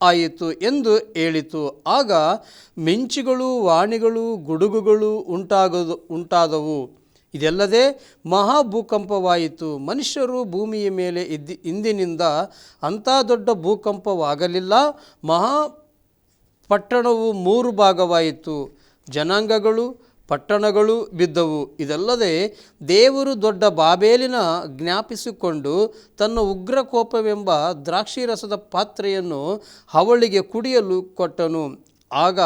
ಆಯಿತು ಎಂದು ಹೇಳಿತು. ಆಗ ಮಿಂಚುಗಳು, ವಾಣಿಗಳು, ಗುಡುಗುಗಳು ಉಂಟಾದವು. ಇದಲ್ಲದೆ ಮಹಾಭೂಕಂಪವಾಯಿತು. ಮನುಷ್ಯರು ಭೂಮಿಯ ಮೇಲೆ ಇಂದಿನಿಂದ ಅಂಥ ದೊಡ್ಡ ಭೂಕಂಪವಾಗಲಿಲ್ಲ. ಮಹಾಪಟ್ಟಣವು 3 ಭಾಗವಾಯಿತು. ಜನಾಂಗಗಳು, ಪಟ್ಟಣಗಳು ಬಿದ್ದವು. ಇದಲ್ಲದೆ ದೇವರು ದೊಡ್ಡ ಬಾಬೇಲಿನ ಜ್ಞಾಪಿಸಿಕೊಂಡು ತನ್ನ ಉಗ್ರ ಕೋಪವೆಂಬ ದ್ರಾಕ್ಷಿರಸದ ಪಾತ್ರೆಯನ್ನು ಅವಳಿಗೆ ಕುಡಿಯಲು ಕೊಟ್ಟನು. ಆಗ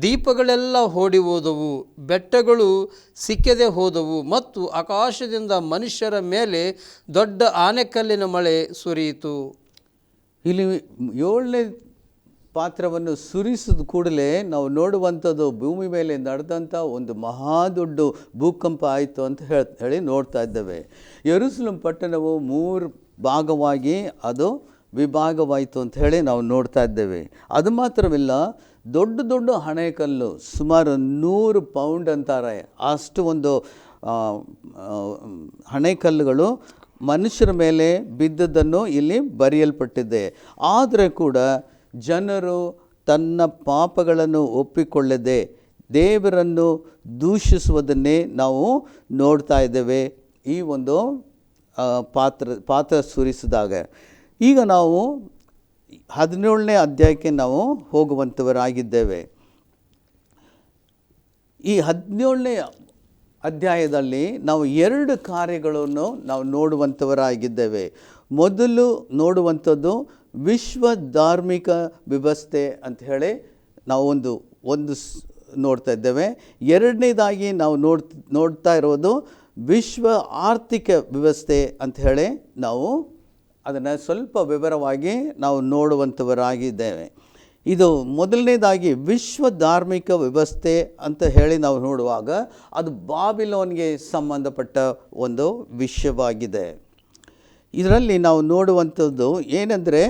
ದೀಪಗಳೆಲ್ಲ ಓಡಿ ಹೋದವು, ಬೆಟ್ಟಗಳು ಸಿಕ್ಕದೆ ಹೋದವು ಮತ್ತು ಆಕಾಶದಿಂದ ಮನುಷ್ಯರ ಮೇಲೆ ದೊಡ್ಡ ಆನೆಕಲ್ಲಿನ ಮಳೆ ಸುರಿಯಿತು. ಇಲ್ಲಿ 7ನೇ ಪಾತ್ರವನ್ನು ಸುರಿಸಿದ ಕೂಡಲೇ ನಾವು ನೋಡುವಂಥದ್ದು ಭೂಮಿ ಮೇಲೆ ನಡೆದಂಥ ಒಂದು ಮಹಾದೊಡ್ಡ ಭೂಕಂಪ ಆಯಿತು ಅಂತ ಹೇಳಿ ನೋಡ್ತಾ ಇದ್ದೇವೆ. ಯೆರೂಸಲೇಮ್ ಪಟ್ಟಣವು 3 ಭಾಗವಾಗಿ ಅದು ವಿಭಾಗವಾಯಿತು ಅಂತ ಹೇಳಿ ನಾವು ನೋಡ್ತಾ ಇದ್ದೇವೆ. ಅದು ಮಾತ್ರವಿಲ್ಲ, ದೊಡ್ಡ ದೊಡ್ಡ ಹಣೆಕಲ್ಲು ಸುಮಾರು 100 ಪೌಂಡ್ ಅಂತಾರೆ ಅಷ್ಟು ಒಂದು ಹಣೆಕಲ್ಲುಗಳು ಮನುಷ್ಯರ ಮೇಲೆ ಬಿದ್ದದ್ದನ್ನು ಇಲ್ಲಿ ಬರೆಯಲ್ಪಟ್ಟಿದೆ. ಆದರೆ ಕೂಡ ಜನರು ತನ್ನ ಪಾಪಗಳನ್ನು ಒಪ್ಪಿಕೊಳ್ಳದೆ ದೇವರನ್ನು ದೂಷಿಸುವುದನ್ನೇ ನಾವು ನೋಡ್ತಾ ಇದ್ದೇವೆ ಈ ಒಂದು ಪಾತ್ರ ಸುರಿಸಿದಾಗ. ಈಗ ನಾವು 17ನೇ ಅಧ್ಯಾಯಕ್ಕೆ ನಾವು ಹೋಗುವಂಥವರಾಗಿದ್ದೇವೆ. ಈ 17ನೇ ಅಧ್ಯಾಯದಲ್ಲಿ ನಾವು 2 ಕಾರ್ಯಗಳನ್ನು ನಾವು ನೋಡುವಂಥವರಾಗಿದ್ದೇವೆ. ಮೊದಲು ನೋಡುವಂಥದ್ದು ವಿಶ್ವ ಧಾರ್ಮಿಕ ವ್ಯವಸ್ಥೆ ಅಂತ ಹೇಳಿ ನಾವು ಒಂದು ನೋಡ್ತಾ ಇದ್ದೇವೆ. ಎರಡನೇದಾಗಿ ನಾವು ನೋಡ್ತಾ ಇರೋದು ವಿಶ್ವ ಆರ್ಥಿಕ ವ್ಯವಸ್ಥೆ ಅಂತ ಹೇಳಿ ನಾವು ಅದನ್ನು ಸ್ವಲ್ಪ ವಿವರವಾಗಿ ನಾವು ನೋಡುವಂಥವರಾಗಿದ್ದೇವೆ. ಇದು ಮೊದಲನೇದಾಗಿ ವಿಶ್ವ ಧಾರ್ಮಿಕ ವ್ಯವಸ್ಥೆ ಅಂತ ಹೇಳಿ ನಾವು ನೋಡುವಾಗ ಅದು ಬಾಬಿಲೋನ್ಗೆ ಸಂಬಂಧಪಟ್ಟ ಒಂದು ವಿಷಯವಾಗಿದೆ. ಇದರಲ್ಲಿ ನಾವು ನೋಡುವಂಥದ್ದು ಏನೆಂದರೆ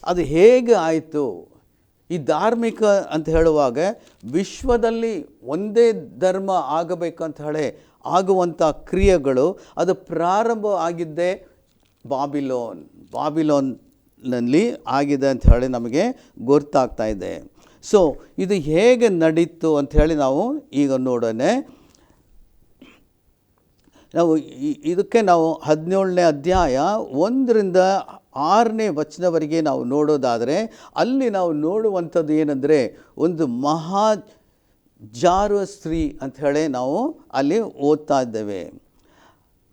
ಅದು ಹೇಗೆ ಆಯಿತು. ಈ ಧಾರ್ಮಿಕ ಅಂತ ಹೇಳುವಾಗ ವಿಶ್ವದಲ್ಲಿ ಒಂದೇ ಧರ್ಮ ಆಗಬೇಕಂತ ಹೇಳಿ ಆಗುವಂಥ ಕ್ರಿಯೆಗಳು ಅದು ಪ್ರಾರಂಭ ಆಗಿದ್ದೇ ಬಾಬಿಲೋನ್ನಲ್ಲಿ ಆಗಿದೆ ಅಂತ ಹೇಳಿ ನಮಗೆ ಗೊತ್ತಾಗ್ತಾ ಇದೆ. ಸೊ ಇದು ಹೇಗೆ ನಡೀತು ಅಂಥೇಳಿ ನಾವು ಈಗ ನೋಡೋಣ. ನಾವು ಇದಕ್ಕೆ ನಾವು 17ನೇ ಅಧ್ಯಾಯ 1-6ನೇ ವಚನವರೆಗೆ ನಾವು ನೋಡೋದಾದರೆ ಅಲ್ಲಿ ನಾವು ನೋಡುವಂಥದ್ದು ಏನಂದರೆ ಒಂದು ಮಹಾ ಜಾರುವ ಸ್ತ್ರೀ ಅಂತ ಹೇಳಿ ನಾವು ಅಲ್ಲಿ ಓದ್ತಾ ಇದ್ದೇವೆ.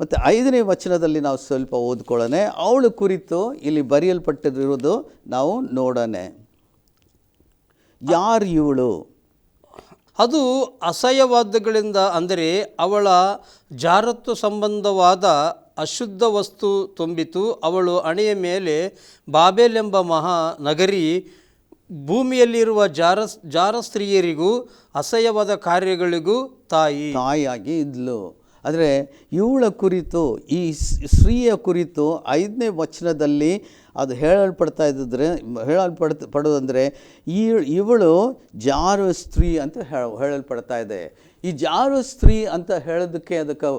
ಮತ್ತು 5ನೇ ವಚನದಲ್ಲಿ ನಾವು ಸ್ವಲ್ಪ ಓದ್ಕೊಳ್ಳೋಣ. ಅವಳ ಕುರಿತು ಇಲ್ಲಿ ಬರೆಯಲ್ಪಟ್ಟಿರೋದು ನಾವು ನೋಡೋಣ. ಯಾರು ಇವಳು? ಅದು ಅಸಹ್ಯವಾದಗಳಿಂದ, ಅಂದರೆ ಅವಳ ಜಾರತ್ವ ಸಂಬಂಧವಾದ ಅಶುದ್ಧ ವಸ್ತು ತುಂಬಿತು. ಅವಳು ಹಣೆಯ ಮೇಲೆ ಬಾಬೆಲ್ ಎಂಬ ಮಹಾ ನಗರಿ ಭೂಮಿಯಲ್ಲಿರುವ ಜಾರ ಸ್ತ್ರೀಯರಿಗೂ ಅಸಹ್ಯವಾದ ಕಾರ್ಯಗಳಿಗೂ ತಾಯಿಯಾಗಿ ಇದ್ಲು. ಆದರೆ ಇವಳ ಕುರಿತು, ಈ ಸ್ತ್ರೀಯ ಕುರಿತು 5ನೇ ವಚನದಲ್ಲಿ ಅದು ಹೇಳಲ್ಪಡೋದಂದರೆ ಇವಳು ಜಾರು ಸ್ತ್ರೀ ಅಂತ ಹೇಳಲ್ಪಡ್ತಾ ಇದೆ. ಈ ಜಾರು ಸ್ತ್ರೀ ಅಂತ ಹೇಳೋದಕ್ಕೆ ಅದಕ್ಕೆ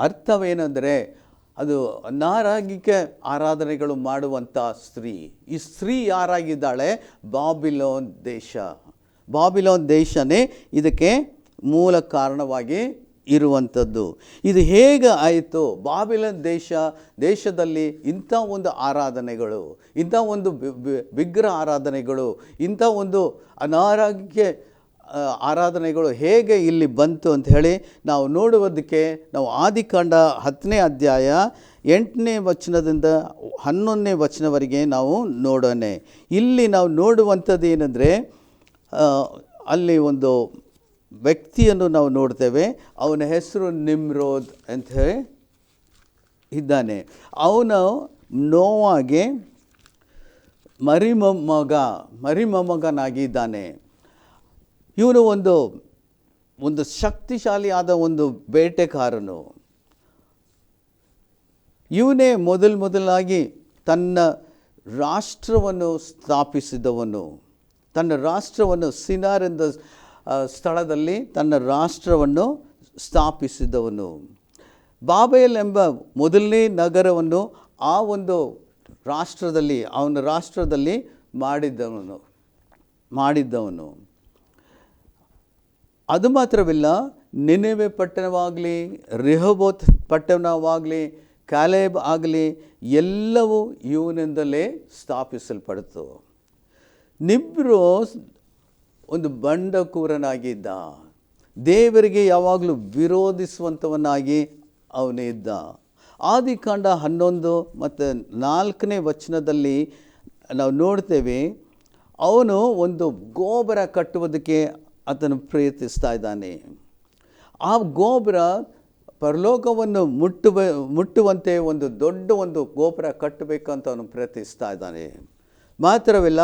ಅರ್ಥವೇನೆಂದರೆ ಅದು ಅನಾರಾಗಿಕ ಆರಾಧನೆಗಳು ಮಾಡುವಂಥ ಸ್ತ್ರೀ. ಈ ಸ್ತ್ರೀ ಯಾರಾಗಿದ್ದಾಳೆ? ಬಾಬಿಲೋನ್ ದೇಶನೇ ಇದಕ್ಕೆ ಮೂಲ ಕಾರಣವಾಗಿ ಇರುವಂಥದ್ದು. ಇದು ಹೇಗೆ ಆಯಿತು? ಬಾಬಿಲೋನ್ ದೇಶದಲ್ಲಿ ಇಂಥ ಒಂದು ಆರಾಧನೆಗಳು, ಇಂಥ ಒಂದು ವಿಗ್ರಹ ಆರಾಧನೆಗಳು, ಇಂಥ ಒಂದು ಅನಾರೋಗ್ಯ ಆರಾಧನೆಗಳು ಹೇಗೆ ಇಲ್ಲಿ ಬಂತು ಅಂತ ಹೇಳಿ ನಾವು ನೋಡುವುದಕ್ಕೆ ನಾವು ಆದಿಕಾಂಡ 10ನೇ ಅಧ್ಯಾಯ 8ನೇ ವಚನದಿಂದ 11ನೇ ವಚನವರೆಗೆ ನಾವು ನೋಡೋಣ. ಇಲ್ಲಿ ನಾವು ನೋಡುವಂಥದ್ದು ಏನಂದರೆ, ಅಲ್ಲಿ ಒಂದು ವ್ಯಕ್ತಿಯನ್ನು ನಾವು ನೋಡ್ತೇವೆ. ಅವನ ಹೆಸರು ನಿಮ್ರೋದ್ ಅಂತ ಹೇಳಿ ಇದ್ದಾನೆ. ಅವನು ನೋವಾಗೆ ಮರಿಮೊಮ್ಮಗನಾಗಿದ್ದಾನೆ. ಇವನು ಒಂದು ಶಕ್ತಿಶಾಲಿಯಾದ ಒಂದು ಬೇಟೆಗಾರನು. ಇವನೇ ಮೊದಲಾಗಿ ತನ್ನ ರಾಷ್ಟ್ರವನ್ನು ಸ್ಥಾಪಿಸಿದವನು. ತನ್ನ ರಾಷ್ಟ್ರವನ್ನು ಸಿನಾರ್ ಎಂದ ಸ್ಥಳದಲ್ಲಿ ತನ್ನ ರಾಷ್ಟ್ರವನ್ನು ಸ್ಥಾಪಿಸಿದವನು. ಬಾಬೆಲ್ ಎಂಬ ಮೊದಲನೇ ನಗರವನ್ನು ಆ ಒಂದು ಅವನ ರಾಷ್ಟ್ರದಲ್ಲಿ ಮಾಡಿದ್ದವನು. ಅದು ಮಾತ್ರವಿಲ್ಲ, ನಿನೆವೆ ಪಟ್ಟಣವಾಗಲಿ, ರೆಹೋಬೋತ್ ಪಟ್ಟಣವಾಗಲಿ, ಕ್ಯಾಲೇಬ್ ಆಗಲಿ ಎಲ್ಲವೂ ಇವನಿಂದಲೇ ಸ್ಥಾಪಿಸಲ್ಪಡ್ತು. ನಿಮ್ರೋದ್ ಒಂದು ಬಂಡಕೂರನಾಗಿದ್ದ. ದೇವರಿಗೆ ಯಾವಾಗಲೂ ವಿರೋಧಿಸುವಂಥವನಾಗಿ ಅವನೇ ಇದ್ದ. ಆದಿಕಾಂಡ 11 ಮತ್ತು 4ನೇ ವಚನದಲ್ಲಿ ನಾವು ನೋಡ್ತೇವೆ, ಅವನು ಒಂದು ಗೋಪುರ ಕಟ್ಟುವುದಕ್ಕೆ ಆತನು ಪ್ರಯತ್ನಿಸ್ತಾ ಇದ್ದಾನೆ. ಆ ಗೋಪುರ ಪರಲೋಕವನ್ನು ಮುಟ್ಟುವಂತೆ ಒಂದು ಗೋಪುರ ಕಟ್ಟಬೇಕಂತ ಅವನು ಪ್ರಯತ್ನಿಸ್ತಾ ಇದ್ದಾನೆ. ಮಾತ್ರವಿಲ್ಲ,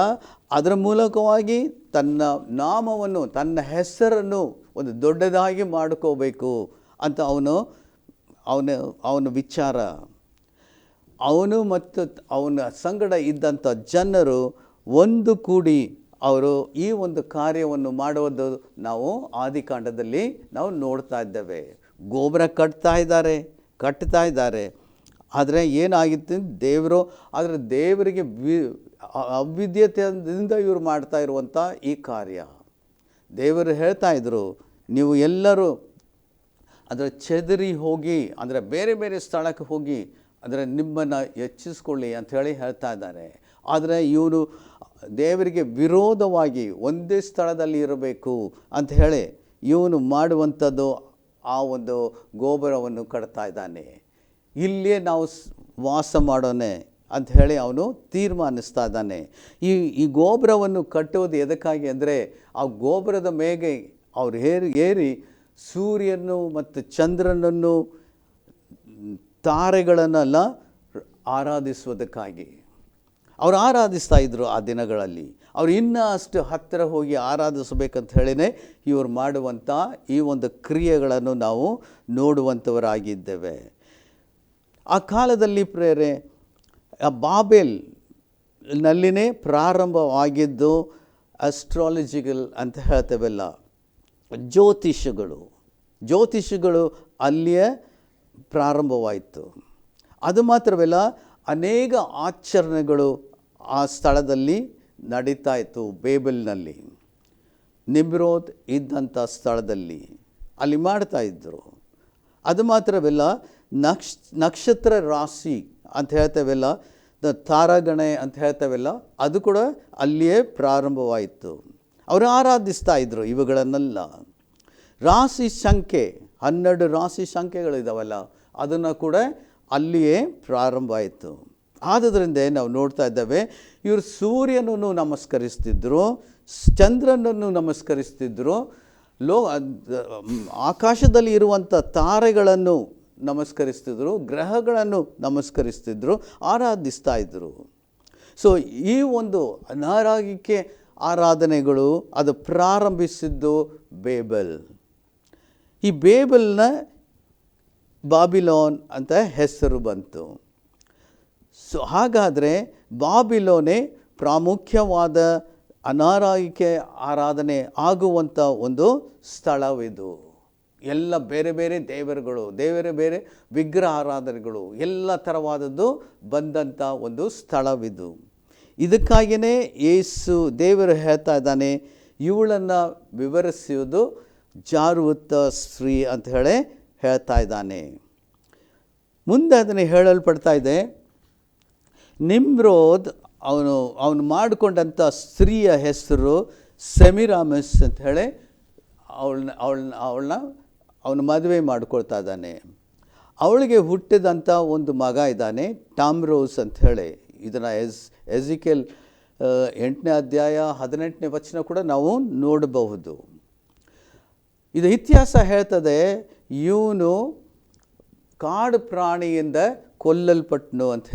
ಅದರ ಮೂಲಕವಾಗಿ ತನ್ನ ನಾಮವನ್ನು, ತನ್ನ ಹೆಸರನ್ನು ಒಂದು ದೊಡ್ಡದಾಗಿ ಮಾಡ್ಕೋಬೇಕು ಅಂತ ಅವನ ವಿಚಾರ. ಅವನು ಮತ್ತು ಅವನ ಸಂಗಡ ಇದ್ದಂಥ ಜನರು ಒಂದು ಕೂಡಿ ಅವರು ಈ ಒಂದು ಕಾರ್ಯವನ್ನು ಮಾಡುವುದು ನಾವು ಆದಿಕಾಂಡದಲ್ಲಿ ನಾವು ನೋಡ್ತಾ ಇದ್ದೇವೆ. ಗೋಪುರ ಕಟ್ತಾ ಇದ್ದಾರೆ. ಆದರೆ ಏನಾಗಿತ್ತು, ಆದರೆ ದೇವರಿಗೆ ಅವಿದ್ಯತೆಯಿಂದ ಇವರು ಮಾಡ್ತಾ ಇರುವಂಥ ಈ ಕಾರ್ಯ. ದೇವರು ಹೇಳ್ತಾ ಇದ್ರು, ನೀವು ಎಲ್ಲರೂ ಅದರ ಚೆದರಿ ಹೋಗಿ, ಅಂದರೆ ಬೇರೆ ಬೇರೆ ಸ್ಥಳಕ್ಕೆ ಹೋಗಿ ಅಂದರೆ ನಿಮ್ಮನ್ನು ಹೆಚ್ಚಿಸ್ಕೊಳ್ಳಿ ಅಂಥೇಳಿ ಹೇಳ್ತಾ ಇದ್ದಾರೆ. ಆದರೆ ಇವನು ದೇವರಿಗೆ ವಿರೋಧವಾಗಿ ಒಂದೇ ಸ್ಥಳದಲ್ಲಿ ಇರಬೇಕು ಅಂತ ಹೇಳಿ ಇವನು ಮಾಡುವಂಥದ್ದು ಆ ಒಂದು ಗೋಪುರವನ್ನು ಕಟ್ತಾ ಇದ್ದಾನೆ. ಇಲ್ಲಿಯೇ ನಾವು ವಾಸ ಮಾಡೋಣ ಅಂತ ಹೇಳಿ ಅವನು ತೀರ್ಮಾನಿಸ್ತಾ ಇದ್ದಾನೆ. ಈ ಗೋಪುರವನ್ನು ಕಟ್ಟುವುದು ಎದಕ್ಕಾಗಿ ಅಂದರೆ, ಆ ಗೋಪುರದ ಮೇಲೆ ಅವರು ಏರಿ ಸೂರ್ಯನು ಮತ್ತು ಚಂದ್ರನನ್ನು ತಾರೆಗಳನ್ನೆಲ್ಲ ಆರಾಧಿಸುವುದಕ್ಕಾಗಿ ಅವರು ಆರಾಧಿಸ್ತಾ ಇದ್ದರು. ಆ ದಿನಗಳಲ್ಲಿ ಅವರು ಇನ್ನೂ ಅಷ್ಟು ಹತ್ತಿರ ಹೋಗಿ ಆರಾಧಿಸಬೇಕಂತ ಹೇಳಿನೇ ಇವರು ಮಾಡುವಂಥ ಈ ಒಂದು ಕ್ರಿಯೆಗಳನ್ನು ನಾವು ನೋಡುವಂಥವರಾಗಿದ್ದೇವೆ. ಆ ಕಾಲದಲ್ಲಿ ಪ್ರೇರೆ ಬಾಬೆಲ್ನಲ್ಲಿನೇ ಪ್ರಾರಂಭವಾಗಿದ್ದು ಅಸ್ಟ್ರಾಲಜಿಕಲ್ ಅಂತ ಹೇಳ್ತೇವಲ್ಲ, ಜ್ಯೋತಿಷಗಳು ಅಲ್ಲಿಯೇ ಪ್ರಾರಂಭವಾಯಿತು. ಅದು ಮಾತ್ರವಲ್ಲ, ಅನೇಕ ಆಚರಣೆಗಳು ಆ ಸ್ಥಳದಲ್ಲಿ ನಡೀತಾ ಇತ್ತು. ಬೇಬಲ್ನಲ್ಲಿ ನಿಮ್ರೋದ್ ಇದ್ದಂಥ ಸ್ಥಳದಲ್ಲಿ ಅಲ್ಲಿ ಮಾಡ್ತಾಯಿದ್ರು. ಅದು ಮಾತ್ರವಲ್ಲ, ನಕ್ಷತ್ರ ರಾಶಿ ಅಂತ ಹೇಳ್ತೇವಲ್ಲ, ತಾರಾಗಣೆ ಅಂತ ಹೇಳ್ತೇವಲ್ಲ, ಅದು ಕೂಡ ಅಲ್ಲಿಯೇ ಪ್ರಾರಂಭವಾಯಿತು. ಅವರು ಆರಾಧಿಸ್ತಾ ಇದ್ದರು ಇವುಗಳನ್ನೆಲ್ಲ. ರಾಶಿ ಸಂಖ್ಯೆ 12 ರಾಶಿ ಸಂಖ್ಯೆಗಳಿದ್ದಾವಲ್ಲ, ಅದನ್ನು ಕೂಡ ಅಲ್ಲಿಯೇ ಪ್ರಾರಂಭ ಆಯಿತು. ಆದ್ದರಿಂದ ನಾವು ನೋಡ್ತಾ ಇದ್ದೇವೆ, ಇವರು ಸೂರ್ಯನನ್ನು ನಮಸ್ಕರಿಸ್ತಿದ್ರು, ಚಂದ್ರನನ್ನು ನಮಸ್ಕರಿಸ್ತಿದ್ರು, ಆಕಾಶದಲ್ಲಿ ಇರುವಂಥ ತಾರೆಗಳನ್ನು ನಮಸ್ಕರಿಸ್ತಿದ್ರು, ಗ್ರಹಗಳನ್ನು ನಮಸ್ಕರಿಸ್ತಿದ್ರು, ಆರಾಧಿಸ್ತಾ ಇದ್ದರು. ಸೊ ಈ ಒಂದು ಅನಾರೋಗ್ಯಕ್ಕೆ ಆರಾಧನೆಗಳು ಅದು ಪ್ರಾರಂಭಿಸಿದ್ದು ಬೇಬಲ್. ಈ ಬೇಬಲ್ನ ಬಾಬಿಲೋನ್ ಅಂತ ಹೆಸರು ಬಂತು. ಸೊ ಹಾಗಾದರೆ ಬಾಬಿಲೋನೇ ಪ್ರಾಮುಖ್ಯವಾದ ಅನಾರಾಯಿಕೆ ಆರಾಧನೆ ಆಗುವಂಥ ಒಂದು ಸ್ಥಳವಿದು. ಎಲ್ಲ ಬೇರೆ ಬೇರೆ ದೇವರುಗಳು, ಬೇರೆ ಬೇರೆ ವಿಗ್ರಹ ಆರಾಧನೆಗಳು ಎಲ್ಲ ಥರವಾದದ್ದು ಬಂದಂಥ ಒಂದು ಸ್ಥಳವಿದು. ಇದಕ್ಕಾಗಿಯೇ ಯೇಸು ದೇವರು ಹೇಳ್ತಾ ಇದ್ದಾನೆ, ಇವಳನ್ನು ವಿವರಿಸುವುದು ಜಾರುವತ್ತ ಸ್ತ್ರೀ ಅಂತ ಹೇಳ್ತಾ ಇದ್ದಾನೆ. ಮುಂದೆ ಅದನ್ನು ಹೇಳಲ್ಪಡ್ತಾ ಇದೆ, ನಿಮ್ರೋದ್ ಅವನು ಮಾಡಿಕೊಂಡಂಥ ಸ್ತ್ರೀಯ ಹೆಸರು ಸೆಮಿರಾಮಿಸ್ ಅಂತ ಅವಳನ್ನ ಮದುವೆ ಮಾಡ್ಕೊಳ್ತಾ ಇದ್ದಾನೆ. ಅವಳಿಗೆ ಹುಟ್ಟಿದಂಥ ಒಂದು ಮಗ ಇದ್ದಾನೆ, ಟಾಮ್ರೋಸ್ ಅಂತ ಇದನ್ನು ಎಜಿಕೇಲ್ 8ನೇ ಅಧ್ಯಾಯ 18ನೇ ವಚನ ಕೂಡ ನಾವು ನೋಡಬಹುದು. ಇದು ಇತಿಹಾಸ ಹೇಳ್ತದೆ, ಇವನು ಕಾಡು ಪ್ರಾಣಿಯಿಂದ ಕೊಲ್ಲಲ್ಪಟ್ಟನು ಅಂತ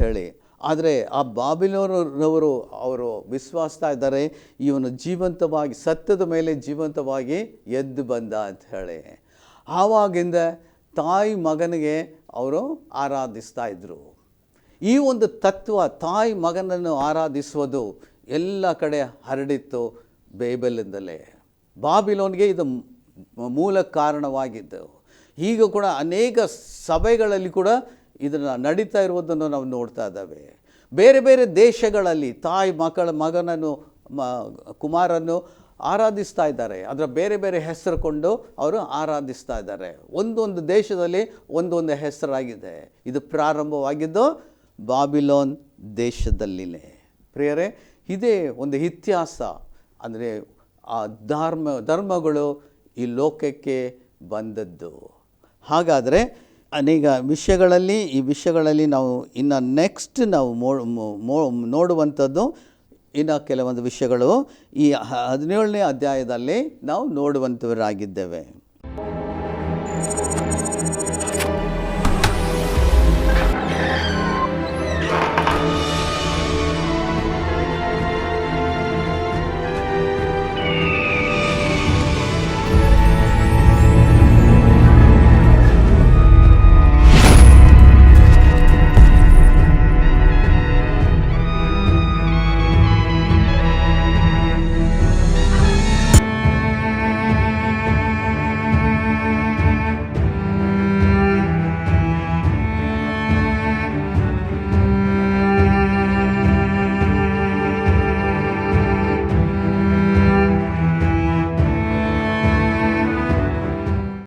ಆದರೆ ಆ ಬಾಬಿಲೋನವರು ಅವರು ವಿಶ್ವಾಸ್ತಾ ಇದ್ದಾರೆ, ಇವನು ಜೀವಂತವಾಗಿ ಸತ್ಯದ ಮೇಲೆ ಜೀವಂತವಾಗಿ ಎದ್ದು ಬಂದ ಅಂತ ಆವಾಗಿಂದ ತಾಯಿ ಮಗನಿಗೆ ಅವರು ಆರಾಧಿಸ್ತಾ ಇದ್ದರು. ಈ ಒಂದು ತತ್ವ ತಾಯಿ ಮಗನನ್ನು ಆರಾಧಿಸುವುದು ಎಲ್ಲ ಕಡೆ ಹರಡಿತ್ತು ಬೇಬಲಿಂದಲೇ. ಬಾಬಿಲೋನ್ಗೆ ಇದು ಮೂಲ ಕಾರಣವಾಗಿದ್ದು. ಈಗ ಕೂಡ ಅನೇಕ ಸಭೆಗಳಲ್ಲಿ ಕೂಡ ಇದನ್ನು ನಡೀತಾ ಇರುವುದನ್ನು ನಾವು ನೋಡ್ತಾ ಇದ್ದಾವೆ. ಬೇರೆ ಬೇರೆ ದೇಶಗಳಲ್ಲಿ ತಾಯಿ ಮಗನನ್ನು ಕುಮಾರನ್ನು ಆರಾಧಿಸ್ತಾ ಇದ್ದಾರೆ. ಅದರ ಬೇರೆ ಬೇರೆ ಹೆಸರು ಕೊಂಡು ಅವರು ಆರಾಧಿಸ್ತಾ ಇದ್ದಾರೆ. ಒಂದೊಂದು ದೇಶದಲ್ಲಿ ಒಂದೊಂದು ಹೆಸರಾಗಿದೆ. ಇದು ಪ್ರಾರಂಭವಾಗಿದ್ದು ಬಾಬಿಲೋನ್ ದೇಶದಲ್ಲಿನೇ. ಪ್ರಿಯರೇ, ಇದೇ ಒಂದು ಇತಿಹಾಸ. ಅಂದರೆ ಆ ಧರ್ಮಗಳು ಈ ಲೋಕಕ್ಕೆ ಬಂದದ್ದು. ಹಾಗಾದರೆ ಅನೇಕ ವಿಷಯಗಳಲ್ಲಿ ನಾವು ಇನ್ನು ನೆಕ್ಸ್ಟ್ ನಾವು ನೋಡುವಂಥದ್ದು ಇನ್ನು ಕೆಲವೊಂದು ವಿಷಯಗಳು ಈ 17ನೇ ಅಧ್ಯಾಯದಲ್ಲಿ ನಾವು ನೋಡುವಂಥವರಾಗಿದ್ದೇವೆ.